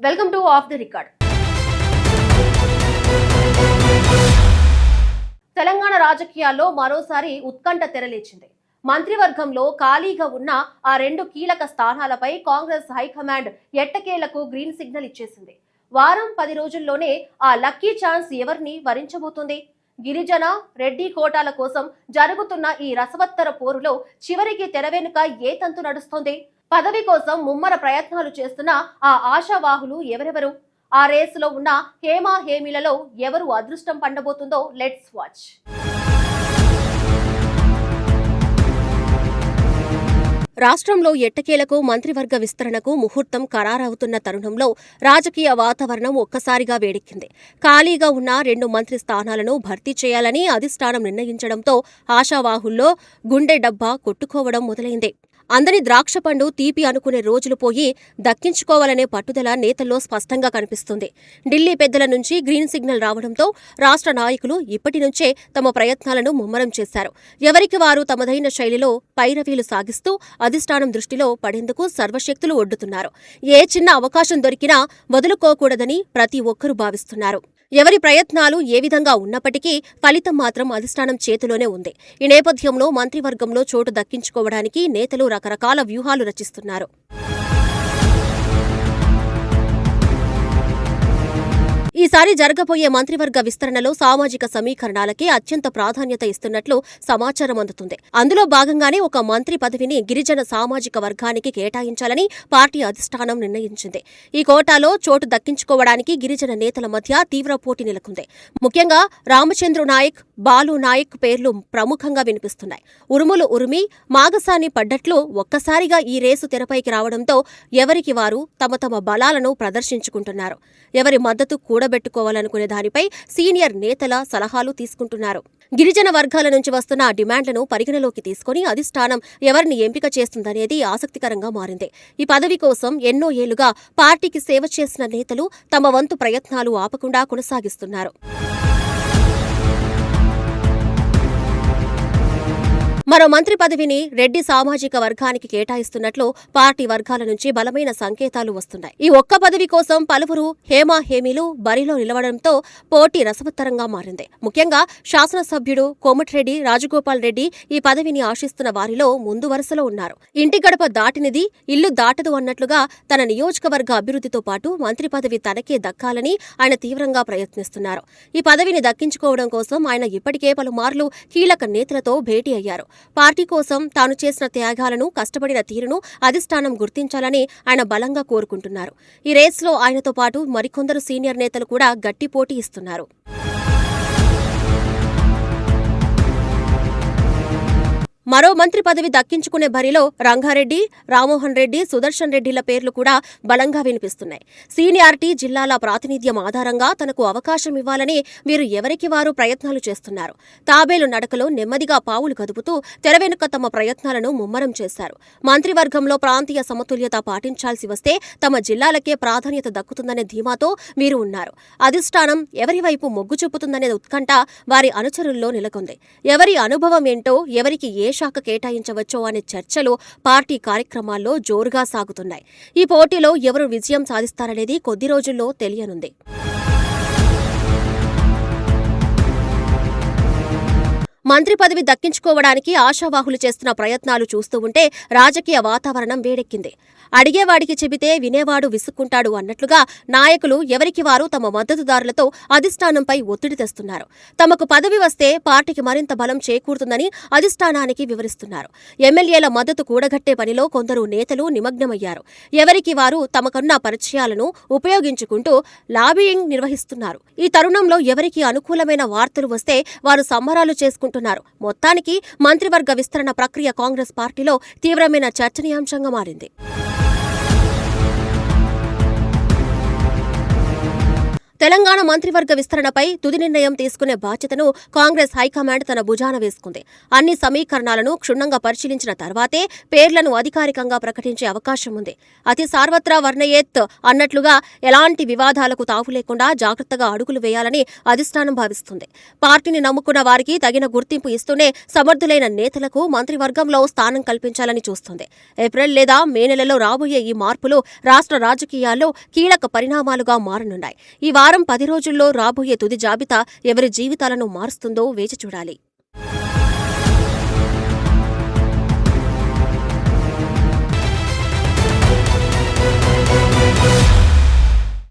Welcome to of the record. Telangana రాజకీయాల్లో మరోసారి ఉత్కంఠ తెరలేచింది. మంత్రివర్గంలో ఖాళీగా ఉన్న ఆ 2 కీలక స్థానాలపై కాంగ్రెస్ హైకమాండ్ ఎట్టకేలకు గ్రీన్ సిగ్నల్ ఇచ్చేసింది. వారం 10 రోజుల్లోనే ఆ లక్కీ ఛాన్స్ ఎవరిని వరించబోతుంది? గిరిజన, రెడ్డి కోటాల కోసం జరుగుతున్న ఈ రసవత్తర పోరులో చివరికి తెర వెనుక ఏ తంతు నడుస్తోంది? పదవి కోసం ముమ్మర ప్రయత్నాలు చేస్తున్న ఆ ఆశావాహులు ఎవరెవరు? ఆ రేసులో ఉన్న హేమా హేమిలలో ఎవరు అదృష్టం పండబోతుందో లెట్స్ వాచ్. రాష్ట్రంలో ఎట్టకేలకు మంత్రివర్గ విస్తరణకు ముహూర్తం ఖరారవుతున్న తరుణంలో రాజకీయ వాతావరణం ఒక్కసారిగా వేడెక్కింది. ఖాళీగా ఉన్న 2 మంత్రి స్థానాలను భర్తీ చేయాలని అధిష్టానం నిర్ణయించడంతో ఆశావాహుల్లో గుండె డబ్బా కొట్టుకోవడం మొదలైంది. అందని ద్రాక్ష పండు తీపి అనుకునే రోజులు పోయి దక్కించుకోవాలనే పట్టుదల నేతల్లో స్పష్టంగా కనిపిస్తుంది. ఢిల్లీ పెద్దల నుంచి గ్రీన్ సిగ్నల్ రావడంతో రాష్ట్ర నాయకులు ఇప్పటి నుంచే తమ ప్రయత్నాలను ముమ్మరం చేశారు. ఎవరికి వారు తమదైన శైలిలో పైరవీలు సాగిస్తూ అధిష్టానం దృష్టిలో పడేందుకు సర్వశక్తులు ఒడ్డుతున్నారు. ఏ చిన్న అవకాశం దొరికినా వదులుకోకూడదని ప్రతి ఒక్కరూ భావిస్తున్నారు. ఎవరి ప్రయత్నాలు ఏ విధంగా ఉన్నప్పటికీ ఫలితం మాత్రం అధిష్టానం చేతిలోనే ఉంది. ఈ నేపథ్యంలో మంత్రివర్గంలో చోటు దక్కించుకోవడానికి నేతలు రకరకాల వ్యూహాలు రచిస్తున్నారు. ఈసారి జరగబోయే మంత్రివర్గ విస్తరణలో సామాజిక సమీకరణాలకే అత్యంత ప్రాధాన్యత ఇస్తున్నట్లు సమాచారం అందుతుంది. అందులో భాగంగానే ఒక మంత్రి పదవిని గిరిజన సామాజిక వర్గానికి కేటాయించాలని పార్టీ అధిష్టానం నిర్ణయించింది. ఈ కోటాలో చోటు దక్కించుకోవడానికి గిరిజన నేతల మధ్య తీవ్ర పోటీ నెలకొంది. ముఖ్యంగా రామచంద్రు నాయక్, బాలు నాయక్ పేర్లు ప్రముఖంగా వినిపిస్తున్నాయి. ఉరుములు ఉరిమి మాగసాన్ని పడ్డట్లు ఒక్కసారిగా ఈ రేసు తెరపైకి రావడంతో ఎవరికి వారు తమ తమ బలాలను ప్రదర్శించుకుంటున్నారు. ఎవరి మద్దతు కూడబెట్టుకోవాలనుకునే దానిపై సీనియర్ నేతల సలహాలు తీసుకుంటున్నారు. గిరిజన వర్గాల నుంచి వస్తున్న డిమాండ్లను పరిగణలోకి తీసుకుని అధిష్టానం ఎవరిని ఎంపిక చేస్తుందనేది ఆసక్తికరంగా మారింది. ఈ పదవి కోసం ఎన్నో ఏళ్లుగా పార్టీకి సేవ చేసిన నేతలు తమ వంతు ప్రయత్నాలు ఆపకుండా కొనసాగిస్తున్నారు. మరో మంత్రి పదవిని రెడ్డి సామాజిక వర్గానికి కేటాయిస్తున్నట్లు పార్టీ వర్గాల నుంచి బలమైన సంకేతాలు వస్తున్నాయి. ఈ ఒక్క పదవి కోసం పలువురు హేమా హేమీలు బరిలో నిలవడంతో పోటీ రసవత్తరంగా మారింది. ముఖ్యంగా శాసనసభ్యుడు కోమటిరెడ్డి రాజగోపాల్ రెడ్డి ఈ పదవిని ఆశిస్తున్న వారిలో ముందు వరుసలో ఉన్నారు. ఇంటి గడప దాటినిది ఇల్లు దాటదు అన్నట్లుగా తన నియోజకవర్గ అభివృద్ధితో పాటు మంత్రి పదవి తనకే దక్కాలని ఆయన తీవ్రంగా ప్రయత్నిస్తున్నారు. ఈ పదవిని దక్కించుకోవడం కోసం ఆయన ఇప్పటికే పలుమార్లు కీలక నేతలతో భేటీ అయ్యారు. పార్టీ కోసం తాను చేసిన త్యాగాలను, కష్టపడిన తీరును అధిష్టానం గుర్తించాలని ఆయన బలంగా కోరుకుంటున్నారు. ఈ రేస్లో ఆయనతో పాటు మరికొందరు సీనియర్ నేతలు కూడా గట్టి పోటీ ఇస్తున్నారు. మరో మంత్రి పదవి దక్కించుకునే బరిలో రంగారెడ్డి, రామ్మోహన్ రెడ్డి, సుదర్శన్ రెడ్డిల పేర్లు కూడా బలంగా వినిపిస్తున్నాయి. సీనియారిటీ, జిల్లాల ప్రాతినిధ్యం ఆధారంగా తనకు అవకాశం ఇవ్వాలని వీరు ఎవరికి వారు ప్రయత్నాలు చేస్తున్నారు. తాబేలు నడకలో నెమ్మదిగా పావులు కదుపుతూ తెర వెనుక తమ ప్రయత్నాలను ముమ్మరం చేశారు. మంత్రివర్గంలో ప్రాంతీయ సమతుల్యత పాటించాల్సి వస్తే తమ జిల్లాలకే ప్రాధాన్యత దక్కుతుందనే ధీమాతో వీరు ఉన్నారు. అధిష్టానం ఎవరి వైపు మొగ్గు చూపుతుందనే ఉత్కంఠ వారి అనుచరుల్లో నెలకొంది. ఎవరి అనుభవం ఏంటో, ఎవరికి ఏ శాఖ కేటాయించవచ్చో అనే చర్చలు పార్టీ కార్యక్రమాల్లో జోరుగా సాగుతున్నాయి. ఈ పోటీలో ఎవరు విజయం సాధిస్తారనేది కొద్ది రోజుల్లో తెలియనుంది. మంత్రి పదవి దక్కించుకోవడానికి ఆశావాహులు చేస్తున్న ప్రయత్నాలు చూస్తూ ఉంటే రాజకీయ వాతావరణం వేడెక్కింది. అడిగేవాడికి చెబితే వినేవాడు విసుక్కుంటాడు అన్నట్లుగా నాయకులు ఎవరికి వారు తమ మద్దతుదారులతో అధిష్టానంపై ఒత్తిడి తెస్తున్నారు. తమకు పదవి వస్తే పార్టీకి మరింత బలం చేకూరుతుందని అధిష్టానానికి వివరిస్తున్నారు. ఎమ్మెల్యేల మద్దతు కూడగట్టే పనిలో కొందరు నేతలు నిమగ్నమయ్యారు. ఎవరికి వారు తమకున్న పరిచయాలను ఉపయోగించుకుంటూ లాబియింగ్ నిర్వహిస్తున్నారు. ఈ తరుణంలో ఎవరికి అనుకూలమైన వార్తలు వస్తే వారు సంబరాలు చేసుకుంటున్నారు. మొత్తానికి మంత్రివర్గ విస్తరణ ప్రక్రియ కాంగ్రెస్ పార్టీలో తీవ్రమైన చర్చనీయాంశంగా మారింది. తెలంగాణ మంత్రివర్గ విస్తరణపై తుది నిర్ణయం తీసుకునే బాధ్యతను కాంగ్రెస్ హైకమాండ్ తన భుజాన వేసుకుంది. అన్ని సమీకరణాలను క్షుణ్ణంగా పరిశీలించిన తర్వాతే పేర్లను అధికారికంగా ప్రకటించే అవకాశం ఉంది. అతి సార్వత్రా వర్ణయేత్ అన్నట్లుగా ఎలాంటి వివాదాలకు తావు లేకుండా జాగ్రత్తగా అడుగులు వేయాలని అధిష్టానం భావిస్తుంది. పార్టీని నమ్ముకున్న వారికి తగిన గుర్తింపు ఇస్తూనే సమర్థులైన నేతలకు మంత్రివర్గంలో స్థానం కల్పించాలని చూస్తుంది. ఏప్రిల్ లేదా మే నెలలో రాబోయే ఈ మార్పులు రాష్ట్ర రాజకీయాల్లో కీలక పరిణామాలుగా మారనున్నాయి. ఈ వారం 10 రోజుల్లో రాబోయే తుది జాబితా ఎవరి జీవితాలను మారుస్తుందో వేచి చూడాలి.